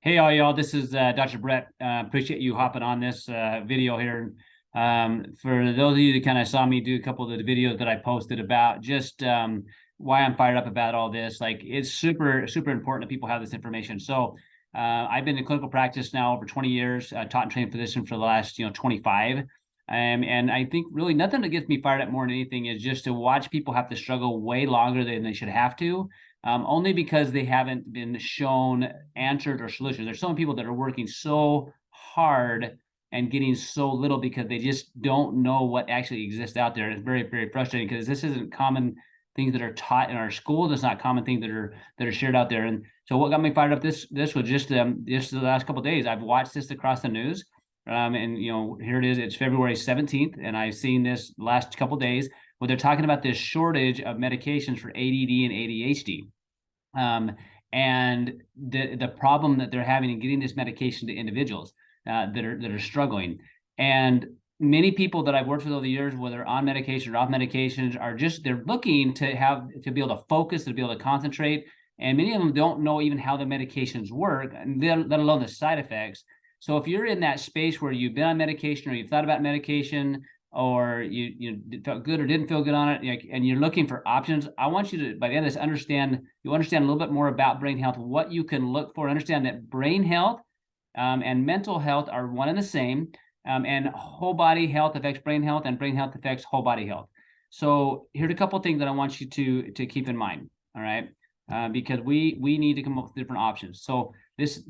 Hey, all y'all, this is Dr. Brett. Appreciate you hopping on this video here. For those of you that kind of saw me do a couple of the videos that I posted about just why I'm fired up about all this, like it's super, super important that people have this information. So I've been in clinical practice now over 20 years, taught and trained physician for the last, 25. And I think really nothing that gets me fired up more than anything is just to watch people have to struggle way longer than they should have to, only because they haven't been shown answered or solutions. There's so many people that are working so hard and getting so little because they just don't know what actually exists out there. It's very, very frustrating because this isn't common things that are taught in our school. That's not common things that are shared out there. And so what got me fired up this was just the last couple of days. I've watched this across the news. And here it is. It's February 17th, and I've seen this last couple of days where they're talking about this shortage of medications for ADD and ADHD. And the problem that they're having in getting this medication to individuals that are struggling. And many people that I've worked with over the years, whether on medication or off medications, are just they're looking to be able to focus, to be able to concentrate. And many of them don't know even how the medications work, and let alone the side effects. So if you're in that space where you've been on medication or you've thought about medication, or you felt good or didn't feel good on it, and you're looking for options, I want you to, by the end of this, understand a little bit more about brain health, what you can look for, understand that brain health and mental health are one and the same, and whole body health affects brain health, and brain health affects whole body health. So here's a couple of things that I want you to keep in mind, all right? Because we need to come up with different options. So this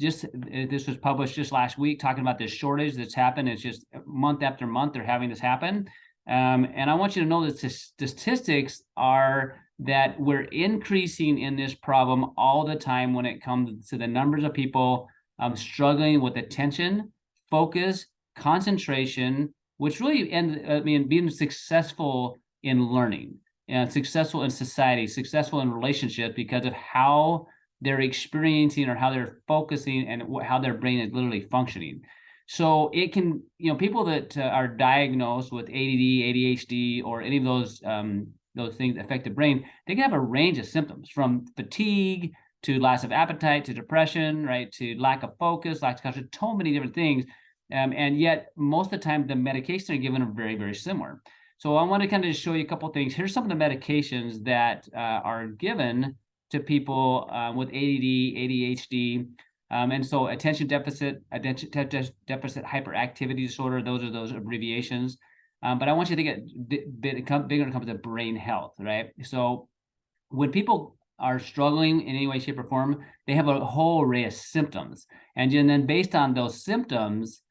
was published just last week, talking about this shortage that's happened. It's just month after month they're having this happen, and I want you to know that the statistics are that we're increasing in this problem all the time when it comes to the numbers of people struggling with attention, focus, concentration, which really being successful in learning and successful in society, successful in relationships, because of how they're experiencing or how they're focusing and how their brain is literally functioning. So it can, people that are diagnosed with ADD, ADHD, or any of those things that affect the brain, they can have a range of symptoms, from fatigue to loss of appetite to depression, right, to lack of focus, lack of concentration, so many different things. And yet most of the time the medications are given are very, very similar. So I want to kind of show you a couple of things. Here's some of the medications that are given to people with ADD, ADHD, and so attention deficit hyperactivity disorder. Those are those abbreviations. But I want you to get bigger when it comes to brain health, right? So when people are struggling in any way, shape, or form, they have a whole array of symptoms, and then based on those symptoms,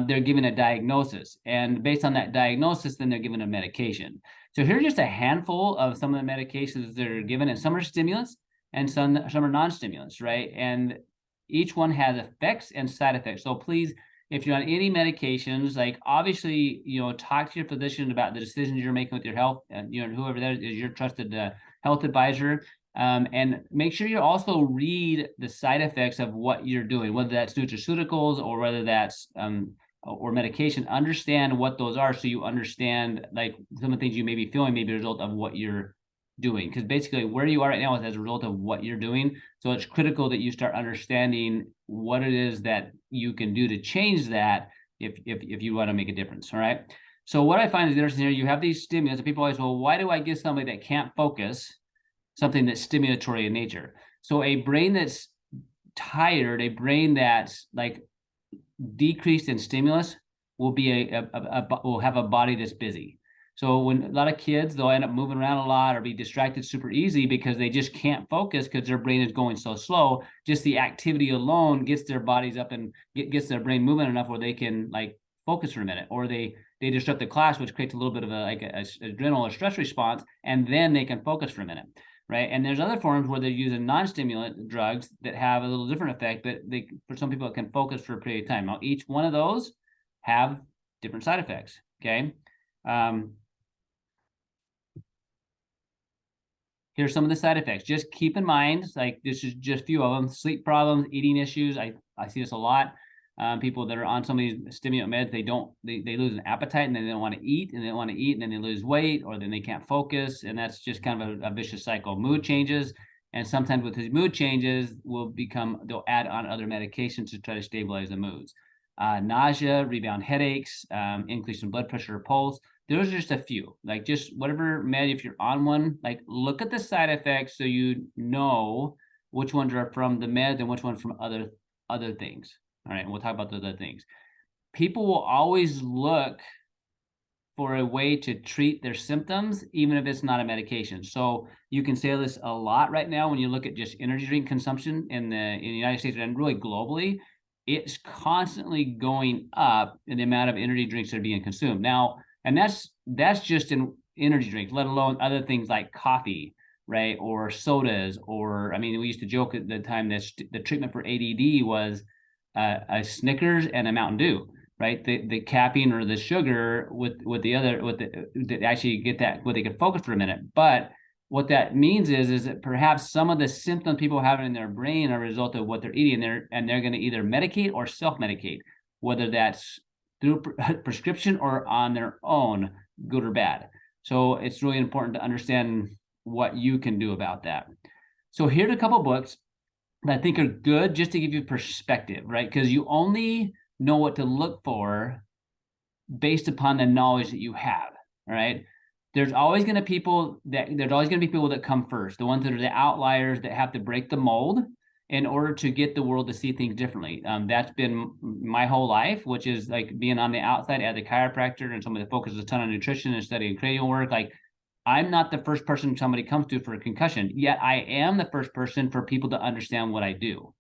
they're given a diagnosis, and based on that diagnosis, then they're given a medication. So here's just a handful of some of the medications that are given, and some are stimulants and some are non-stimulants, right? And each one has effects and side effects. So please, if you're on any medications, like obviously, talk to your physician about the decisions you're making with your health, and whoever that is your trusted health advisor. And make sure you also read the side effects of what you're doing, whether that's nutraceuticals or whether that's or medication. Understand what those are, so you understand like some of the things you may be feeling may be a result of what you're doing. Because basically where you are right now is as a result of what you're doing. So it's critical that you start understanding what it is that you can do to change that if you want to make a difference. All right. So what I find is interesting here, you have these stimulants, and people always, well, why do I give somebody that can't focus something that's stimulatory in nature? So a brain that's tired, a brain that's like decreased in stimulus, will be will have a body that's busy. So when a lot of kids, they'll end up moving around a lot or be distracted super easy because they just can't focus because their brain is going so slow. Just the activity alone gets their bodies up and gets their brain moving enough where they can like focus for a minute, or they disrupt the class, which creates a little bit of a adrenal or stress response, and then they can focus for a minute. Right. And there's other forms where they're using non-stimulant drugs that have a little different effect, but for some people, it can focus for a period of time. Now, each one of those have different side effects. Okay. Here's some of the side effects. Just keep in mind, like this is just a few of them: sleep problems, eating issues. I see this a lot. People that are on some of these stimulant meds, they lose an appetite, and then they don't want to eat, and they don't want to eat, and then they lose weight, or then they can't focus, and that's just kind of a vicious cycle. Mood changes, And sometimes with his mood changes, they'll add on other medications to try to stabilize the moods. Nausea, rebound headaches, increase in blood pressure or pulse. Those are just a few, like just whatever med, if you're on one, like look at the side effects so you know which ones are from the meds and which ones from other things. All right, and we'll talk about the other things. People will always look for a way to treat their symptoms, even if it's not a medication. So you can say this a lot right now when you look at just energy drink consumption in the United States and really globally. It's constantly going up in the amount of energy drinks that are being consumed now, and that's just in energy drinks, let alone other things like coffee, right, or sodas, or I mean, we used to joke at the time that the treatment for ADD was a Snickers and a Mountain Dew, right? The caffeine or the sugar with the other to actually get that where they could focus for a minute. But what that means is that perhaps some of the symptoms people have in their brain are a result of what they're eating, and they're going to either medicate or self-medicate, whether that's through prescription or on their own, good or bad. So it's really important to understand what you can do about that. So here's a couple books that I think are good just to give you perspective, right? Because you only know what to look for based upon the knowledge that you have, right? There's always going to be people that come first, the ones that are the outliers that have to break the mold in order to get the world to see things differently. That's been my whole life, which is like being on the outside as a chiropractor and somebody that focuses a ton on nutrition and studying cranial work. Like, I'm not the first person somebody comes to for a concussion, yet I am the first person for people to understand what I do,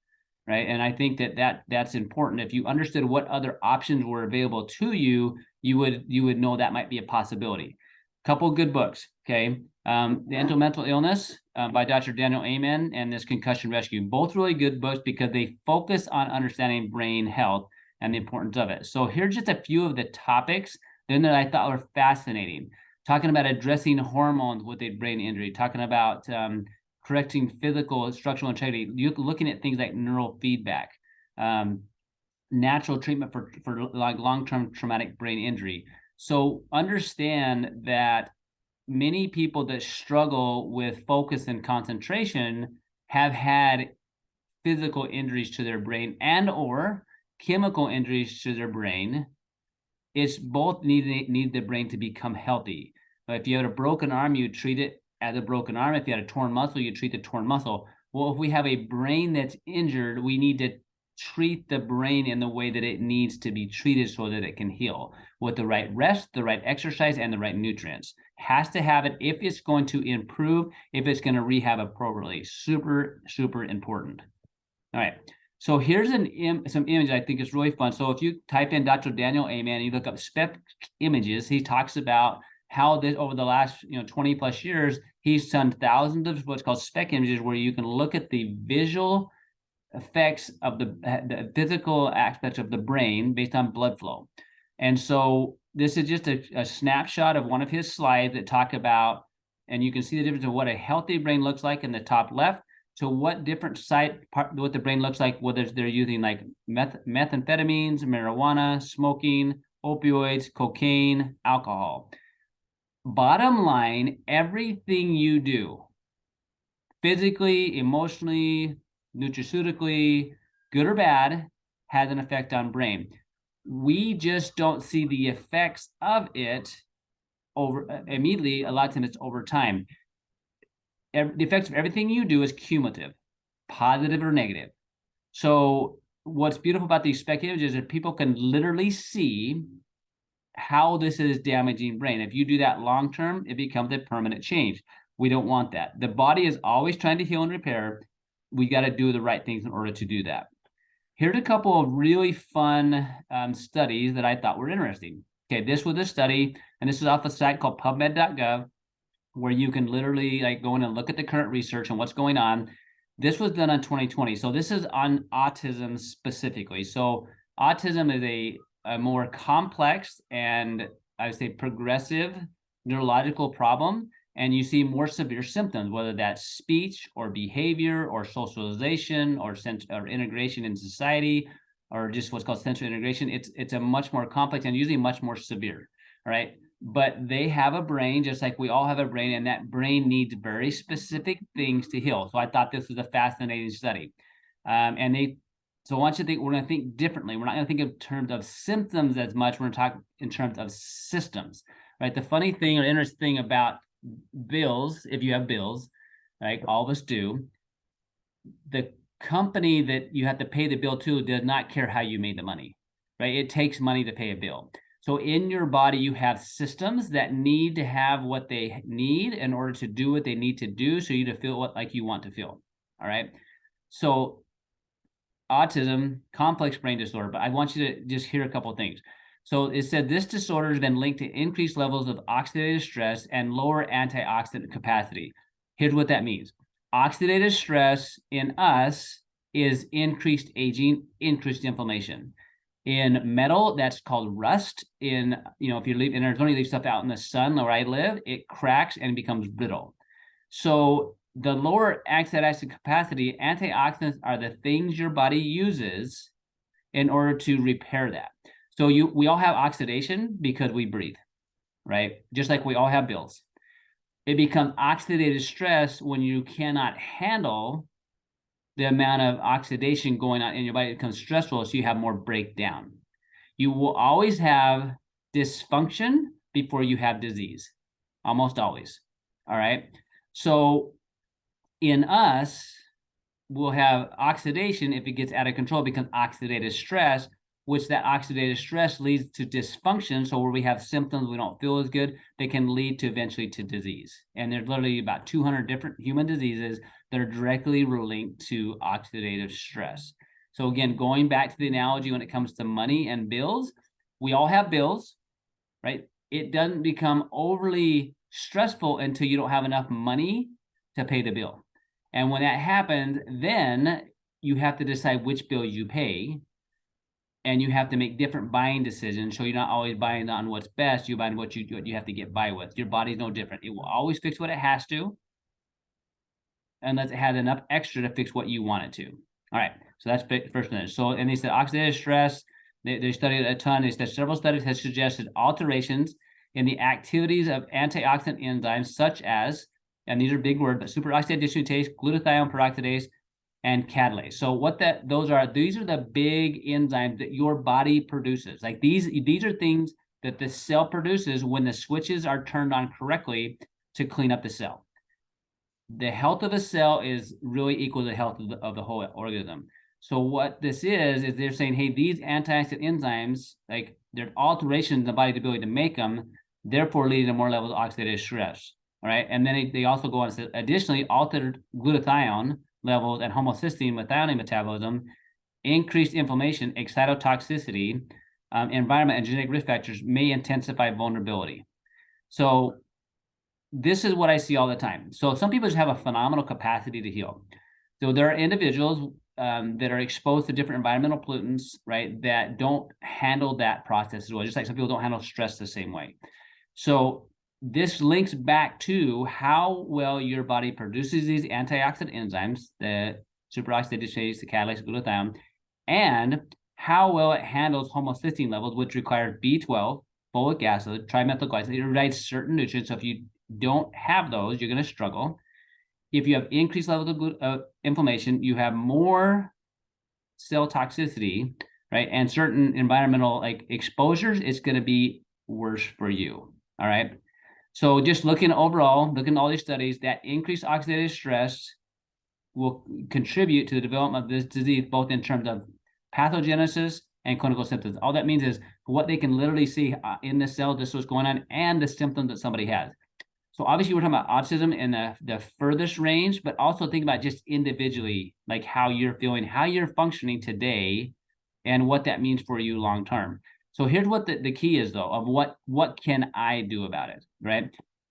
right? And I think that's important. If you understood what other options were available to you, you would know that might be a possibility. Couple good books, okay? The Mental Illness by Dr. Daniel Amen and this Concussion Rescue, both really good books because they focus on understanding brain health and the importance of it. So here's just a few of the topics then that I thought were fascinating. Talking about addressing hormones with a brain injury, talking about correcting physical structural integrity, you're looking at things like neural feedback, natural treatment for like long-term traumatic brain injury. So understand that many people that struggle with focus and concentration have had physical injuries to their brain and or chemical injuries to their brain. It's both need the brain to become healthy. But if you had a broken arm, you treat it as a broken arm. If you had a torn muscle, you treat the torn muscle. Well, if we have a brain that's injured, we need to treat the brain in the way that it needs to be treated so that it can heal with the right rest, the right exercise, and the right nutrients. Has to have it if it's going to improve, if it's going to rehab appropriately. Super, super important. All right. So here's some image I think is really fun. So if you type in Dr. Daniel Amen, you look up SPEC images, he talks about how this over the last 20 plus years, he's done thousands of what's called SPEC images where you can look at the visual effects of the physical aspects of the brain based on blood flow. And so this is just a snapshot of one of his slides that talk about, and you can see the difference of what a healthy brain looks like in the top left to what different what the brain looks like, whether they're using like methamphetamines, marijuana, smoking, opioids, cocaine, alcohol. Bottom line, everything you do, physically, emotionally, nutraceutically, good or bad, has an effect on brain. We just don't see the effects of it immediately. A lot of times it's over time. The effects of everything you do is cumulative, positive or negative. So what's beautiful about these SPEC images is that people can literally see how this is damaging brain. If you do that long term, it becomes a permanent change. We don't want that. The body is always trying to heal and repair. We got to do the right things in order to do that. Here's a couple of really fun studies that I thought were interesting. Okay, this was a study, and this is off a site called PubMed.gov, where you can literally like go in and look at the current research and what's going on. This was done in 2020. So this is on autism specifically. So autism is a more complex and I would say progressive neurological problem. And you see more severe symptoms, whether that's speech or behavior or socialization or integration in society or just what's called sensory integration. It's a much more complex and usually much more severe, all right? but they have a brain just like we all have a brain, and that brain needs very specific things to heal. So I thought this was a fascinating study. So I want you to think, we're going to think differently. We're not going to think in terms of symptoms as much. We're going to talk in terms of systems, right? The funny thing or interesting thing about bills, if you have bills, right, all of us do, the company that you have to pay the bill to does not care how you made the money, right? It takes money to pay a bill. So in your body, you have systems that need to have what they need in order to do what they need to do, so you to feel what like you want to feel. All right. So autism, complex brain disorder, but I want you to just hear a couple of things. So it said this disorder has been linked to increased levels of oxidative stress and lower antioxidant capacity. Here's what that means. Oxidative stress in us is increased aging, increased inflammation. In metal, that's called rust. In, if you leave in Arizona, you leave stuff out in the sun where I live, it cracks and becomes brittle. So the lower antioxidant capacity, antioxidants are the things your body uses in order to repair that. So we all have oxidation because we breathe, right? Just like we all have bills. It becomes oxidative stress when you cannot handle the amount of oxidation going on in your body. It becomes stressful, so you have more breakdown. You will always have dysfunction before you have disease, almost always. All right. So in us, we'll have oxidation. If it gets out of control, it becomes oxidative stress, which that oxidative stress leads to dysfunction. So where we have symptoms, we don't feel as good, they can lead to eventually to disease. And there's literally about 200 different human diseases that are directly linked to oxidative stress. So again, going back to the analogy when it comes to money and bills, we all have bills, right? It doesn't become overly stressful until you don't have enough money to pay the bill. And when that happens, then you have to decide which bill you pay, and you have to make different buying decisions. So you're not always buying on what's best. You're buying what you have to get by with. Your body's no different. It will always fix what it has to, unless it has enough extra to fix what you want it to. All right, so that's first thing. So, and they said oxidative stress, they studied a ton. They said several studies have suggested alterations in the activities of antioxidant enzymes, such as, and these are big words, but superoxide dismutase, glutathione peroxidase, and catalase. So what those are, these are the big enzymes that your body produces. Like these are things that the cell produces when the switches are turned on correctly to clean up the cell. The health of a cell is really equal to the health of the whole organism. So what this is they're saying, hey, these antioxidant enzymes, like there's alterations in the body's ability to make them, therefore leading to more levels of oxidative stress. All right. And then they also go on to say, additionally, altered glutathione levels and homocysteine methionine metabolism, increased inflammation, excitotoxicity, environment, and genetic risk factors may intensify vulnerability. So this is what I see all the time. So some people just have a phenomenal capacity to heal. So there are individuals that are exposed to different environmental pollutants, right, that don't handle that process as well, just like some people don't handle stress the same way. So this links back to how well your body produces these antioxidant enzymes, the superoxide dismutase, the catalase, glutathione, and how well it handles homocysteine levels, which requires B12, folic acid, trimethylglycine. It provides certain nutrients. So if you don't have those, you're going to struggle. If you have increased levels of inflammation, you have more cell toxicity, right? And certain environmental like exposures, it's going to be worse for you. All right. So just looking overall, looking at all these studies, that increased oxidative stress will contribute to the development of this disease, both in terms of pathogenesis and clinical symptoms. All that means is what they can literally see in the cell, this is what's going on, and the symptoms that somebody has. So obviously we're talking about autism in the furthest range, but also think about just individually, like how you're feeling, how you're functioning today, and what that means for you long term. So here's what the key is, though, of what can I do about it, right?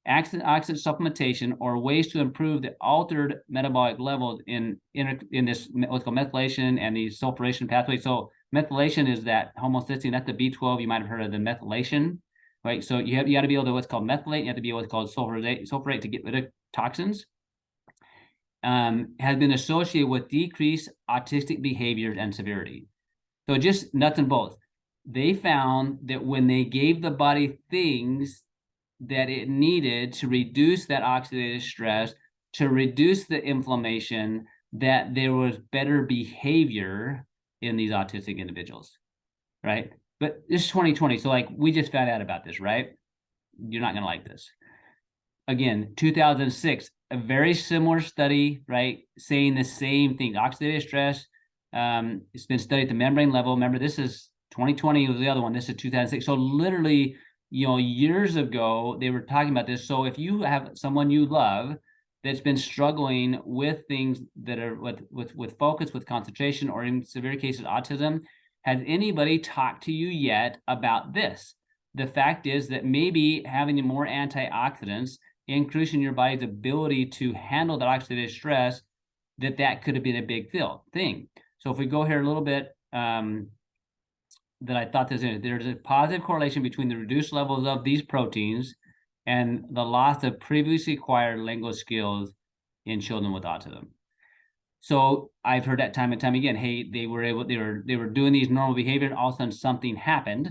Oxidant supplementation, or ways to improve the altered metabolic levels in this what's called methylation and the sulfuration pathway. So methylation is that homocysteine, that's the B12. You might have heard of the methylation, right? So you got to be able to what's called methylate. You have to be able to what's called sulfurate to get rid of toxins. Has been associated with decreased autistic behaviors and severity. So just nuts and bolts. They found that when they gave the body things that it needed to reduce that oxidative stress, to reduce the inflammation, that there was better behavior in these autistic individuals, right? But this is 2020, so like we just found out about this, right? You're not going to like this. Again, 2006, a very similar study, right, saying the same thing. Oxidative stress, it's been studied at the membrane level. Remember, this is 2020 was the other one. This is 2006. So literally, years ago, they were talking about this. So if you have someone you love that's been struggling with things that are with focus, with concentration, or in severe cases, autism, has anybody talked to you yet about this? The fact is that maybe having more antioxidants, increasing your body's ability to handle that oxidative stress, that could have been a big thing. So if we go here a little bit, that I thought there's a positive correlation between the reduced levels of these proteins and the loss of previously acquired lingual skills in children with autism. So I've heard that time and time again. Hey, they were doing these normal behavior, and all of a sudden something happened,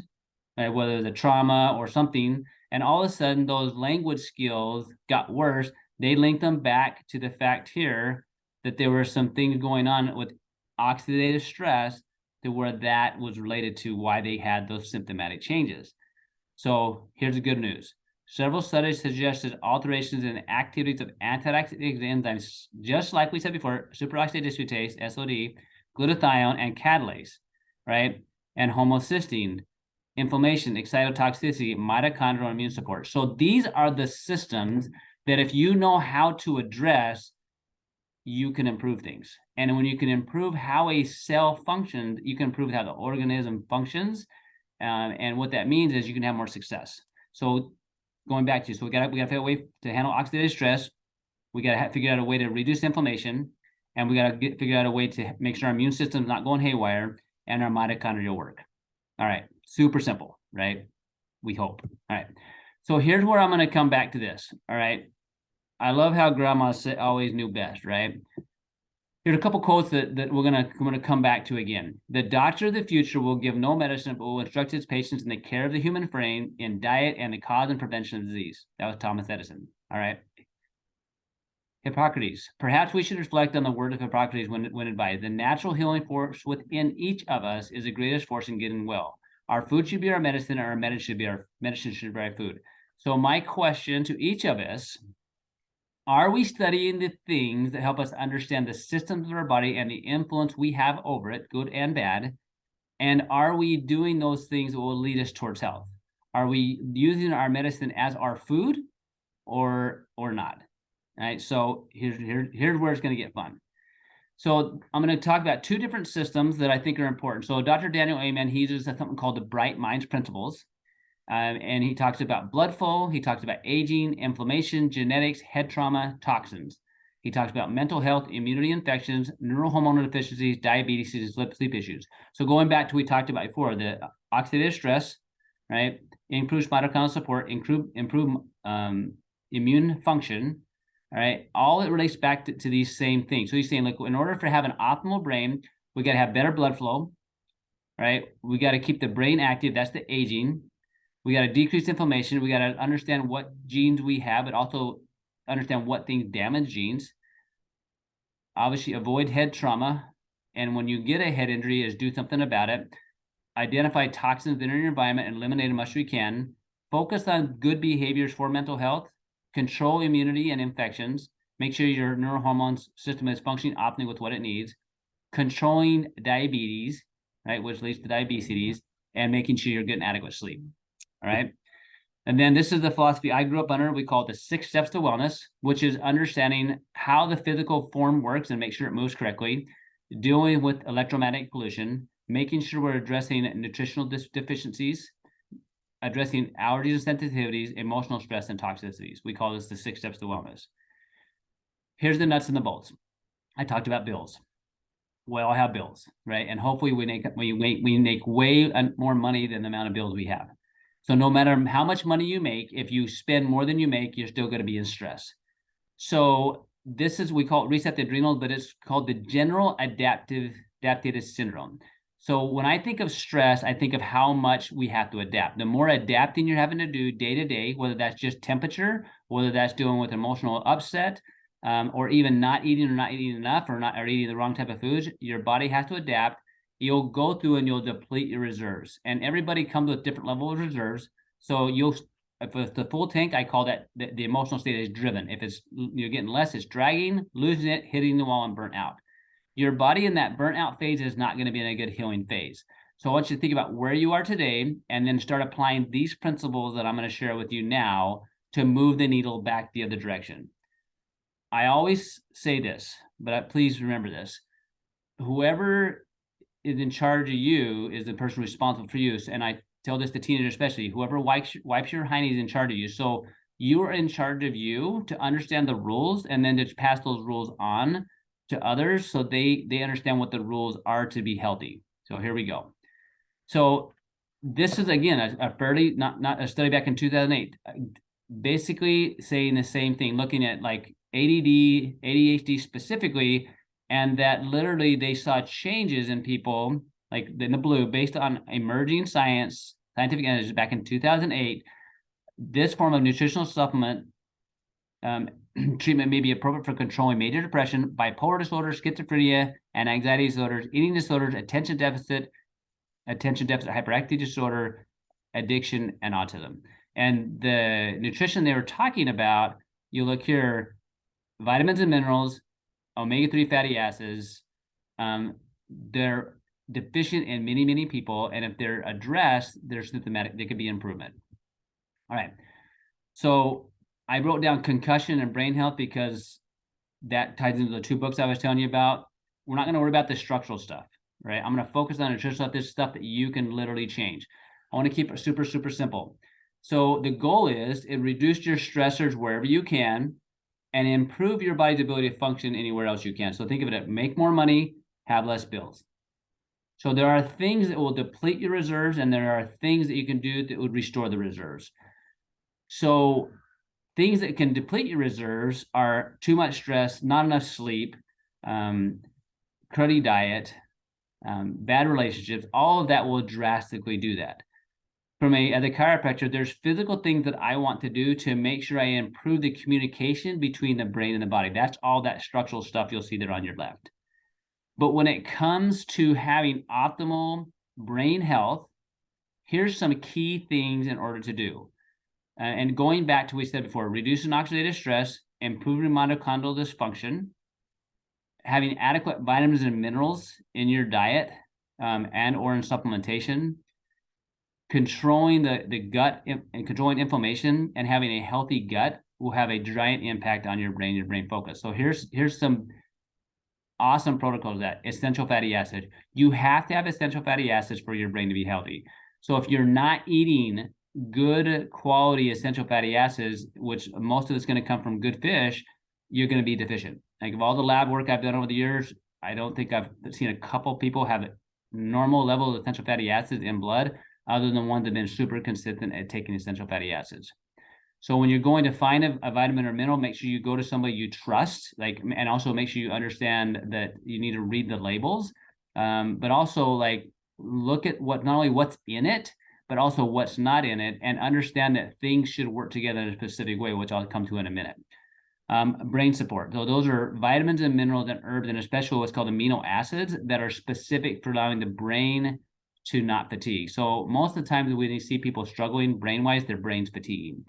right? Whether it was a trauma or something, and all of a sudden those language skills got worse. They linked them back to the fact here that there were some things going on with oxidative stress to where that was related to why they had those symptomatic changes. So here's the good news. Several studies suggested alterations in the activities of antioxidant enzymes, just like we said before, superoxide dismutase, SOD, glutathione, and catalase, right? And homocysteine, inflammation, excitotoxicity, mitochondrial immune support. So these are the systems that if you know how to address, you can improve things. And when you can improve how a cell functions, you can improve how the organism functions. And what that means is you can have more success. So going back to, so we got to figure out a way to handle oxidative stress. We got to figure out a way to reduce inflammation, and we got to figure out a way to make sure our immune system is not going haywire and our mitochondrial work. All right, super simple, right? We hope. All right, so here's where I'm going to come back to this. All right, I love how grandma always knew best, right? Here's a couple quotes that we're gonna come back to again. The doctor of the future will give no medicine, but will instruct his patients in the care of the human frame, in diet, and the cause and prevention of disease. That was Thomas Edison. All right. Hippocrates. Perhaps we should reflect on the word of Hippocrates when advised. The natural healing force within each of us is the greatest force in getting well. Our food should be our medicine, and our medicine should be our food. So my question to each of us: are we studying the things that help us understand the systems of our body and the influence we have over it, good and bad? And are we doing those things that will lead us towards health? Are we using our medicine as our food or not? All right, so here's where it's going to get fun. So I'm going to talk about two different systems that I think are important. So Dr. Daniel Amen, he uses something called the Bright Minds Principles. And he talks about blood flow. He talks about aging, inflammation, genetics, head trauma, toxins. He talks about mental health, immunity, infections, neurohormonal deficiencies, diabetes, and sleep issues. So going back to what we talked about before, the oxidative stress, right? Improves mitochondrial support, improve immune function, all right? All it relates back to these same things. So he's saying, like, in order for have an optimal brain, we got to have better blood flow, right? We got to keep the brain active. That's the aging. We got to decrease inflammation. We got to understand what genes we have, but also understand what things damage genes. Obviously, avoid head trauma. And when you get a head injury, is do something about it. Identify toxins in your environment and eliminate as much as we can. Focus on good behaviors for mental health. Control immunity and infections. Make sure your neurohormone system is functioning optimally with what it needs. Controlling diabetes, right, which leads to diabetes, and making sure you're getting adequate sleep. All right. And then this is the philosophy I grew up under. We call it the 6 steps to wellness, which is understanding how the physical form works and make sure it moves correctly, dealing with electromagnetic pollution, making sure we're addressing nutritional deficiencies, addressing allergies and sensitivities, emotional stress, and toxicities. We call this the 6 steps to wellness. Here's the nuts and the bolts. I talked about bills. We all have bills, right? And hopefully we make way more money than the amount of bills we have. So no matter how much money you make, if you spend more than you make, you're still going to be in stress. So this is, we call it reset the adrenals, but it's called the general adaptive syndrome. So when I think of stress, I think of how much we have to adapt. The more adapting you're having to do day to day, whether that's just temperature, whether that's dealing with emotional upset, or even not eating or not eating enough or eating the wrong type of foods, your body has to adapt. You'll go through and you'll deplete your reserves. And everybody comes with different levels of reserves. So if it's the full tank, I call that the emotional state is driven. If you're getting less, it's dragging, losing it, hitting the wall, and burnt out. Your body in that burnt out phase is not going to be in a good healing phase. So I want you to think about where you are today and then start applying these principles that I'm going to share with you now to move the needle back the other direction. I always say this, but please remember this. Whoever is in charge of you is the person responsible for you. And I tell this to teenagers especially, whoever wipes your hiney is in charge of you. So you are in charge of you to understand the rules and then to pass those rules on to others so they understand what the rules are to be healthy. So here we go. So this is, again, a fairly, not a study back in 2008, basically saying the same thing, looking at like ADD, ADHD specifically, and that literally they saw changes in people, like in the blue, based on emerging scientific evidence back in 2008. This form of nutritional supplement treatment may be appropriate for controlling major depression, bipolar disorder, schizophrenia, and anxiety disorders, eating disorders, attention deficit hyperactivity disorder, addiction, and autism. And the nutrition they were talking about, you look here, vitamins and minerals, omega-3 fatty acids, they're deficient in many, many people. And if they're addressed, they're symptomatic, they could be improvement. All right. So I wrote down concussion and brain health because that ties into the two books I was telling you about. We're not going to worry about the structural stuff, right? I'm going to focus on nutrition stuff, this stuff that you can literally change. I want to keep it super, super simple. So the goal is to reduce your stressors wherever you can and improve your body's ability to function anywhere else you can. So think of it as make more money, have less bills. So there are things that will deplete your reserves, and there are things that you can do that would restore the reserves. So things that can deplete your reserves are too much stress, not enough sleep, cruddy diet, bad relationships. All of that will drastically do that. As a chiropractor, there's physical things that I want to do to make sure I improve the communication between the brain and the body. That's all that structural stuff you'll see there on your left. But when it comes to having optimal brain health, here's some key things in order to do. And going back to what we said before, reducing oxidative stress, improving mitochondrial dysfunction, having adequate vitamins and minerals in your diet and or in supplementation, controlling the gut and controlling inflammation and having a healthy gut will have a giant impact on your brain focus. So here's some awesome protocols. That essential fatty acids. You have to have essential fatty acids for your brain to be healthy. So if you're not eating good quality essential fatty acids, which most of it's going to come from good fish, you're going to be deficient. Like of all the lab work I've done over the years, I don't think I've seen a couple people have a normal level of essential fatty acids in blood, other than ones that have been super consistent at taking essential fatty acids. So when you're going to find a vitamin or mineral, make sure you go to somebody you trust, and also make sure you understand that you need to read the labels, but also look at not only what's in it, but also what's not in it, and understand that things should work together in a specific way, which I'll come to in a minute. Brain support. So those are vitamins and minerals and herbs, and especially what's called amino acids that are specific for allowing the brain to not fatigue. So most of the times when you see people struggling brain-wise, their brain's fatiguing.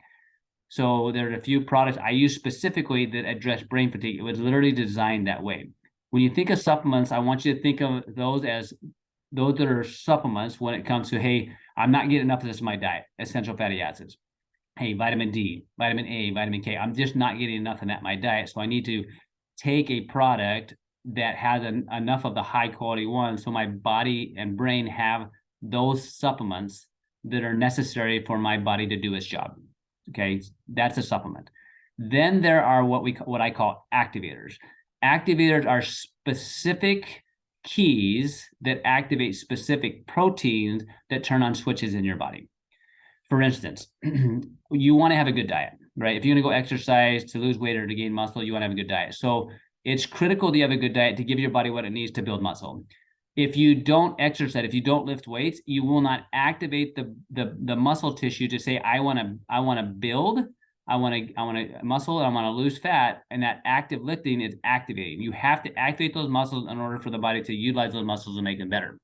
So there are a few products I use specifically that address brain fatigue. It was literally designed that way. When you think of supplements, I want you to think of those as those that are supplements when it comes to, hey, I'm not getting enough of this in my diet, essential fatty acids. Hey, vitamin D, vitamin A, vitamin K, I'm just not getting enough of that in my diet. So I need to take a product that has enough of the high quality ones so my body and brain have those supplements that are necessary for my body to do its job. Okay, that's a supplement. Then there are what I call activators. Activators are specific keys that activate specific proteins that turn on switches in your body. For instance, you want to have a good diet, right? If you're going to go exercise to lose weight or to gain muscle, you want to have a good diet. So it's critical that you have a good diet to give your body what it needs to build muscle. If you don't exercise, if you don't lift weights, you will not activate the muscle tissue to say, I want to build, I want to muscle, I want to lose fat, and that active lifting is activating. You have to activate those muscles in order for the body to utilize those muscles and make them better.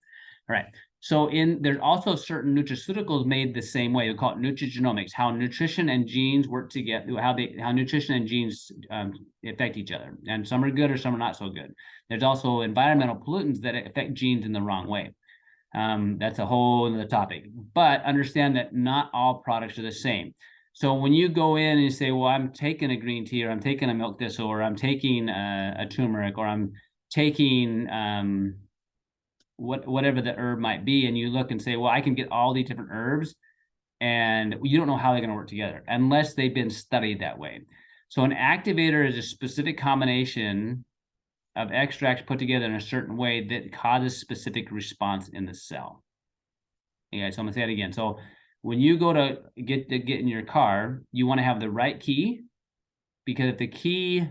All right. So there's also certain nutraceuticals made the same way. We call it nutrigenomics, how nutrition and genes work together, how nutrition and genes affect each other. And some are good or some are not so good. There's also environmental pollutants that affect genes in the wrong way. That's a whole other topic. But understand that not all products are the same. So when you go in and you say, well, I'm taking a green tea, or I'm taking a milk thistle, or I'm taking a turmeric, or I'm taking whatever the herb might be, and you look and say, well, I can get all these different herbs, and you don't know how they're going to work together unless they've been studied that way. So an activator is a specific combination of extracts put together in a certain way that causes specific response in the cell. Okay, so I'm gonna say it again. So when you go to get in your car, you want to have the right key, because if the key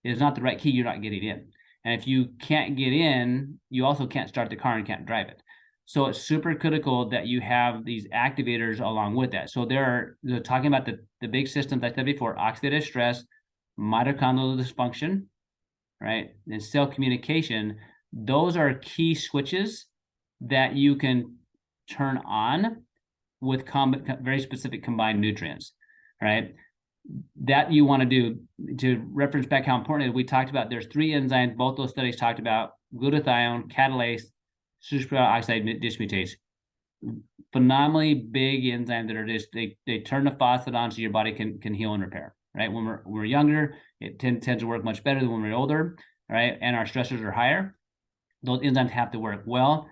is not the right key, you're not getting in. And if you can't get in, you also can't start the car and can't drive it. So it's super critical that you have these activators along with that. So they're talking about the big systems I said before: oxidative stress, mitochondrial dysfunction, right, and cell communication. Those are key switches that you can turn on with very specific combined nutrients, right? That you want to do. To reference back how important it is, we talked about there's 3 enzymes, both those studies talked about: glutathione, catalase, superoxide dismutase. Phenomenally big enzymes that are just, they turn the faucet on so your body can heal and repair, right? When we're younger, it tends to work much better than when we're older, right? And our stressors are higher. Those enzymes have to work well.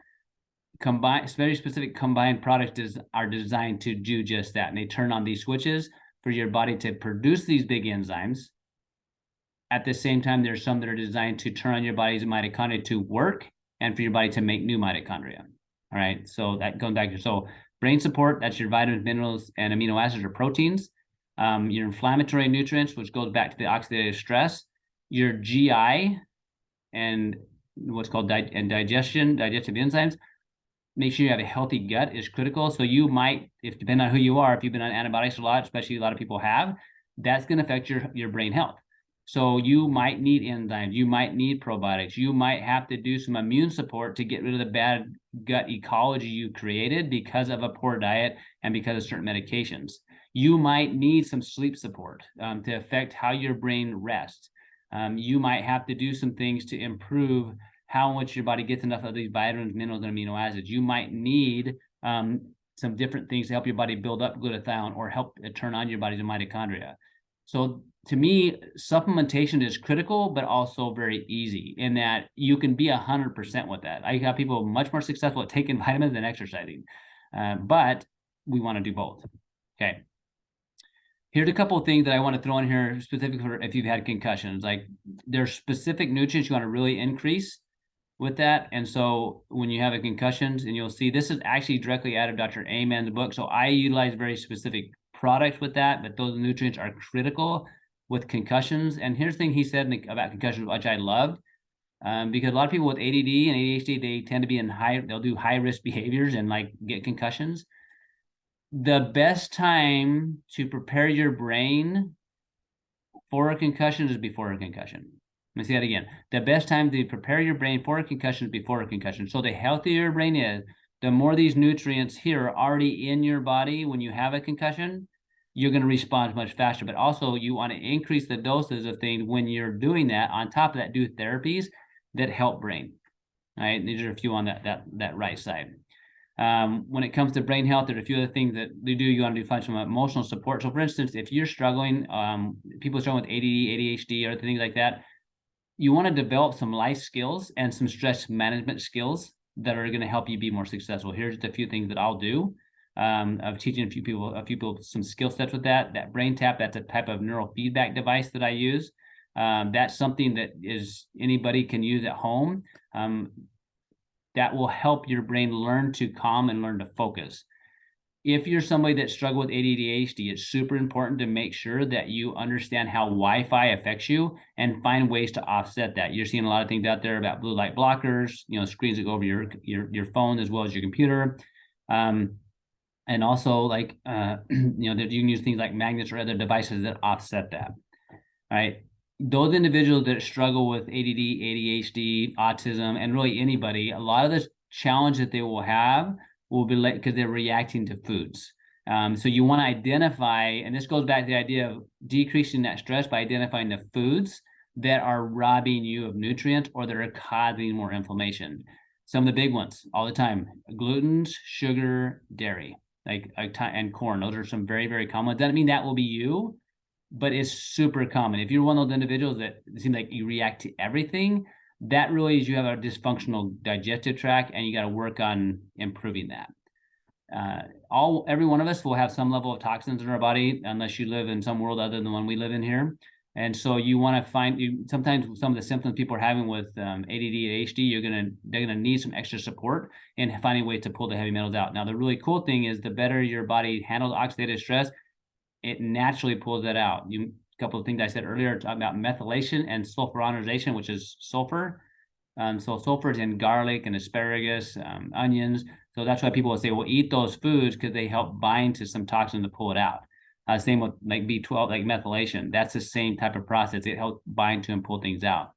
Very specific combined products are designed to do just that, and they turn on these switches for your body to produce these big enzymes. At the same time, there's some that are designed to turn on your body's mitochondria to work and for your body to make new mitochondria. All right, so that goes back to, so brain support, that's your vitamins, minerals, and amino acids or proteins. Your inflammatory nutrients, which goes back to the oxidative stress. Your GI and what's called digestive enzymes. Make sure you have a healthy gut is critical. So you might, if depending on who you are, if you've been on antibiotics a lot, especially a lot of people have, that's going to affect your brain health. So you might need enzymes, you might need probiotics, you might have to do some immune support to get rid of the bad gut ecology you created because of a poor diet and because of certain medications. You might need some sleep support to affect how your brain rests. You might have to do some things to improve how much your body gets enough of these vitamins, minerals, and amino acids. You might need some different things to help your body build up glutathione or help turn on your body's mitochondria. So to me, supplementation is critical, but also very easy in that you can be 100% with that. I have people much more successful at taking vitamins than exercising, but we want to do both. Okay. Here's a couple of things that I want to throw in here specifically for if you've had concussions. Like, there's specific nutrients you want to really increase with that. And so when you have a concussions, and you'll see this is actually directly out of Dr. Amen's book. So I utilize very specific products with that, but those nutrients are critical with concussions. And here's the thing he said about concussions, which I loved, because a lot of people with ADD and ADHD, they tend to be they'll do high risk behaviors and like get concussions. The best time to prepare your brain for a concussion is before a concussion. Let me say that again. The best time to prepare your brain for a concussion is before a concussion. So the healthier your brain is, the more these nutrients here are already in your body when you have a concussion, you're going to respond much faster. But also you want to increase the doses of things when you're doing that. On top of that, do therapies that help brain. All right, these are a few on that right side. When it comes to brain health, there are a few other things that they do. You want to do functional emotional support. So for instance, if you're struggling, people struggling with ADD, ADHD, or things like that, you want to develop some life skills and some stress management skills that are going to help you be more successful. Here's just a few things that I'll do of teaching a few people some skill sets with that. That brain tap, that's a type of neural feedback device that I use. That's something that anybody can use at home. That will help your brain learn to calm and learn to focus. if you're somebody that struggle with ADHD, it's super important to make sure that you understand how Wi-Fi affects you and find ways to offset that. You're seeing a lot of things out there about blue light blockers, screens that go over your phone as well as your computer. And also like, that you can use things like magnets or other devices that offset that, right? Those individuals that struggle with ADD, ADHD, autism, and really anybody, a lot of the challenge that they will have will be like because they're reacting to foods. So you want to identify, and this goes back to the idea of decreasing that stress by identifying the foods that are robbing you of nutrients or that are causing more inflammation. Some of the big ones all the time: gluten, sugar, dairy, and corn. Those are some very, very common. Doesn't mean that will be you, but it's super common. If you're one of those individuals that seem like you react to everything, that really is you have a dysfunctional digestive tract, and you got to work on improving that. Every one of us will have some level of toxins in our body, unless you live in some world other than the one we live in here. And so you want to find sometimes some of the symptoms people are having with ADD, ADHD, they're gonna need some extra support in finding ways to pull the heavy metals out. Now, the really cool thing is the better your body handles oxidative stress, it naturally pulls that out. A couple of things I said earlier talking about methylation and sulfuronization, which is sulfur. So sulfur is in garlic and asparagus, onions. So that's why people will say, well, eat those foods because they help bind to some toxin to pull it out. Same with like B12, like methylation. That's the same type of process. It helps bind to and pull things out.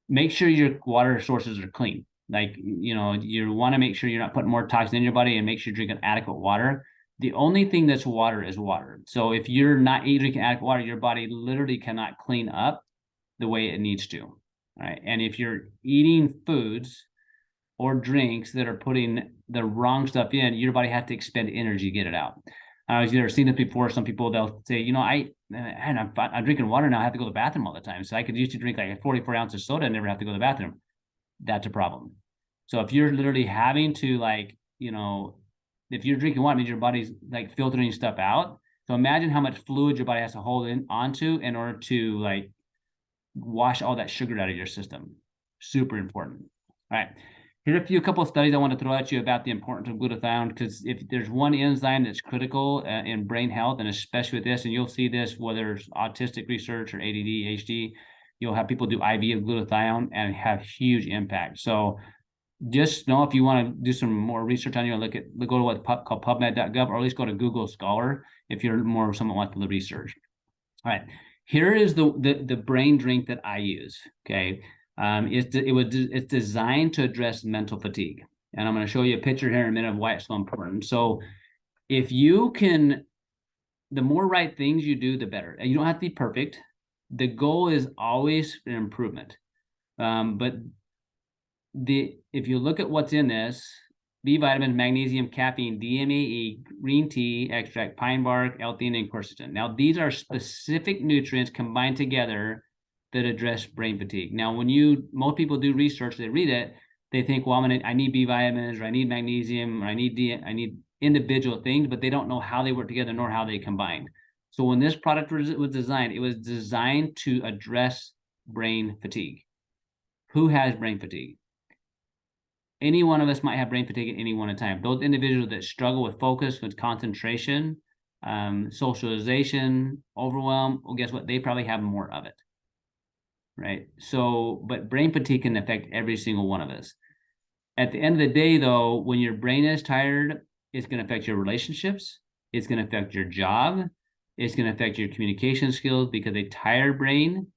Make sure your water sources are clean. Like, you want to make sure you're not putting more toxin in your body, and make sure you're drinking adequate water. The only thing that's water is water. So if you're not drinking adequate water, your body literally cannot clean up the way it needs to. All right. And if you're eating foods or drinks that are putting the wrong stuff in, your body has to expend energy to get it out. I've never seen this before. Some people, they'll say, I'm drinking water now. I have to go to the bathroom all the time. So I could used to drink like 44 ounces of soda and never have to go to the bathroom. That's a problem. So if you're literally having to if you're drinking water, it means your body's like filtering stuff out. So imagine how much fluid your body has to hold onto in order to wash all that sugar out of your system. Super important. All right. Here are a couple of studies I want to throw at you about the importance of glutathione, because if there's one enzyme that's critical in brain health, and especially with this, and you'll see this whether it's autistic research or ADD, ADHD, you'll have people do IV of glutathione and have huge impact. So just know, if you want to do some more research on you, go to what's called PubMed.gov, or at least go to Google Scholar if you're more someone wants to research. All right, here is the brain drink that I use. Okay, it's designed to address mental fatigue, and I'm going to show you a picture here in a minute of why it's so important. So, if you can, the more right things you do, the better. And you don't have to be perfect. The goal is always an improvement. But if you look at what's in this: B vitamins, magnesium, caffeine, DMAE, green tea extract, pine bark, L-theanine, and quercetin. Now, these are specific nutrients combined together that address brain fatigue. Now, most people do research, they read it, they think, well, I need B vitamins, or I need magnesium, or I need individual things, but they don't know how they work together nor how they combine. So when this product was designed, it was designed to address brain fatigue. Who has brain fatigue? Any one of us might have brain fatigue at any one time. Those individuals that struggle with focus, with concentration, socialization, overwhelm, well, guess what? They probably have more of it, right? So, but brain fatigue can affect every single one of us. At the end of the day, though, when your brain is tired, it's going to affect your relationships. It's going to affect your job. It's going to affect your communication skills, because a tired brain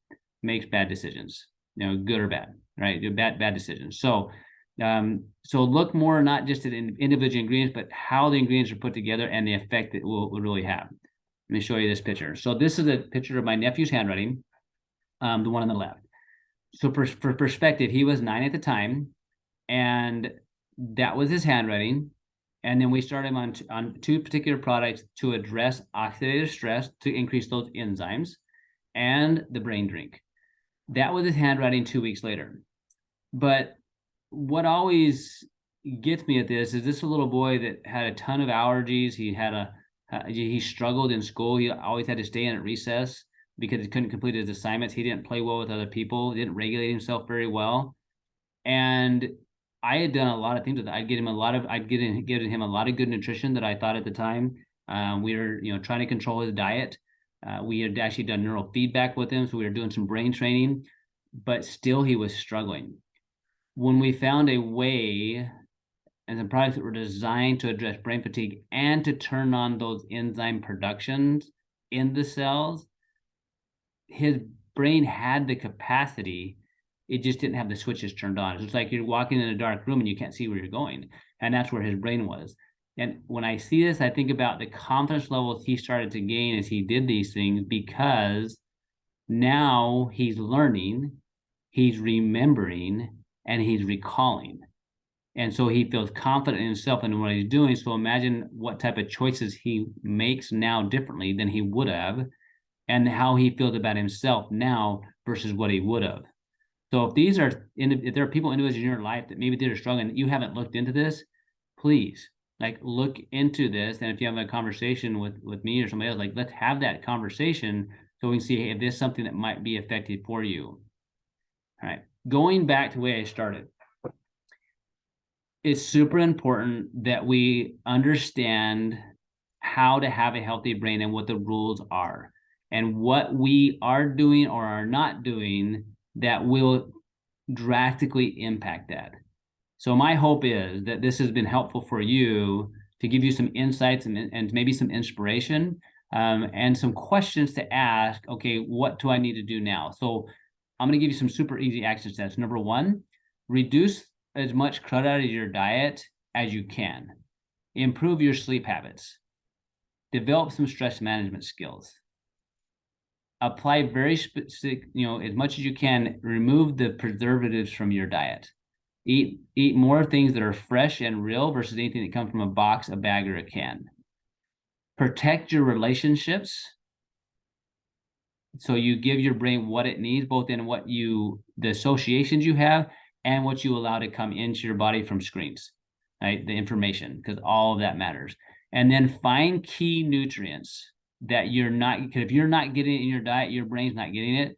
makes bad decisions, good or bad, right? Bad decisions. So look more not just at individual ingredients, but how the ingredients are put together and the effect it will really have. Let me show you this picture. So this is a picture of my nephew's handwriting, the one on the left. So for perspective, he was 9 at the time, and that was his handwriting. And then we started him on 2 particular products to address oxidative stress, to increase those enzymes, and the brain drink. That was his handwriting 2 weeks later. But what always gets me at this is this little boy that had a ton of allergies. He struggled in school. He always had to stay in at recess because he couldn't complete his assignments. He didn't play well with other people. He didn't regulate himself very well. And I had done a lot of things with it. I'd given him a lot of good nutrition that I thought at the time. We were, trying to control his diet. We had actually done neural feedback with him, so we were doing some brain training, but still he was struggling. When we found a way and some products that were designed to address brain fatigue and to turn on those enzyme productions in the cells, his brain had the capacity. It just didn't have the switches turned on. It's like you're walking in a dark room and you can't see where you're going. And that's where his brain was. And when I see this, I think about the confidence levels he started to gain as he did these things, because now he's learning, he's remembering, and he's recalling. And so he feels confident in himself and what he's doing. So imagine what type of choices he makes now differently than he would have, and how he feels about himself now versus what he would have. So if there are people, individuals in your life that maybe they're struggling, that you haven't looked into this, please look into this. And if you have a conversation with me or somebody else, let's have that conversation so we can see, hey, if this is something that might be effective for you. All right, going back to the way I started. It's super important that we understand how to have a healthy brain and what the rules are, and what we are doing or are not doing that will drastically impact that. So my hope is that this has been helpful for you, to give you some insights and maybe some inspiration, and some questions to ask. Okay, what do I need to do now? So I'm going to give you some super easy action steps. Number one, reduce as much crud out of your diet as you can. Improve your sleep habits. Develop some stress management skills. Apply very specific, as much as you can, remove the preservatives from your diet. Eat more things that are fresh and real versus anything that comes from a box, a bag, or a can. Protect your relationships, so you give your brain what it needs, both in the associations you have and what you allow to come into your body from screens, right? The information, because all of that matters. And then find key nutrients that because if you're not getting it in your diet, your brain's not getting it,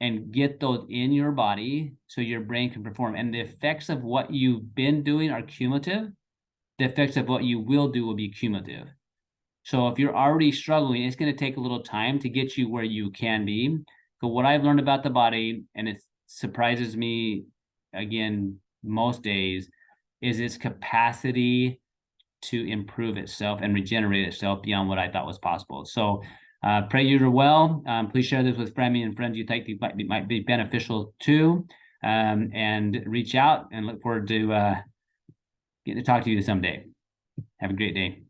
and get those in your body so your brain can perform. And the effects of what you've been doing are cumulative. The effects of what you will do will be cumulative. So if you're already struggling, it's going to take a little time to get you where you can be. So what I've learned about the body, and it surprises me again most days, is its capacity to improve itself and regenerate itself beyond what I thought was possible. So pray you're well. Please share this with family and friends you think might be beneficial to, and reach out, and look forward to getting to talk to you someday. Have a great day.